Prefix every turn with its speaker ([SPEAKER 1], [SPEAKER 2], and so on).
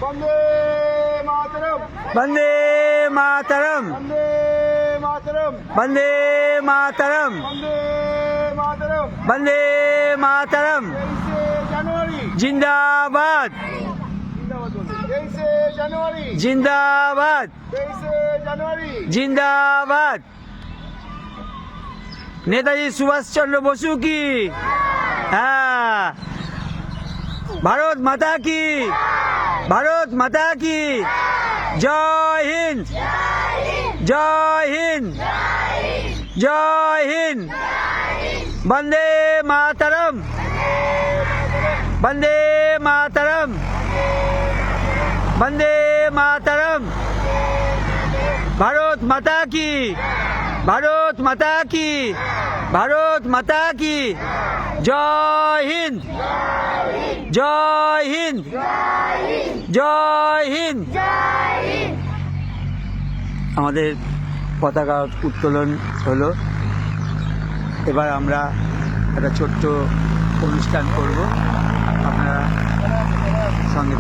[SPEAKER 1] বন্দে মাতরম,
[SPEAKER 2] বন্দে মাতরম,
[SPEAKER 1] বন্দে মাতরম,
[SPEAKER 2] বন্দে মাতরম,
[SPEAKER 1] বন্দে মাতরম।
[SPEAKER 2] বন্দে মাতরম।
[SPEAKER 1] 23 জানুয়ারি
[SPEAKER 2] জিন্দাবাদ,
[SPEAKER 1] জিন্দাবাদ বলুন। 23 জানুয়ারি,
[SPEAKER 2] জিন্দাবাদ,
[SPEAKER 1] 23 জানুয়ারি।
[SPEAKER 2] জিন্দাবাদ। নেতাজি সুভাষচন্দ্র বসু কি? হ্যাঁ। ভারত মাতা কি, ভারত মাতা কি। জয় হিন্দ, জয় হিন্দ, জয় হিন্দ। বন্দে মাতরম, বন্দে মাতরম, বন্দে মাতরম। ভারত মাতা কি, ভারত মাতা কি, ভারত মাতা কি। জয় হিন্দ, জয় হিন্দ, জয় হিন্দ। আমাদের পতাকা উত্তোলন হলো। এবার আমরা একটা ছোট্ট অনুষ্ঠান করব, আপনারা সঙ্গে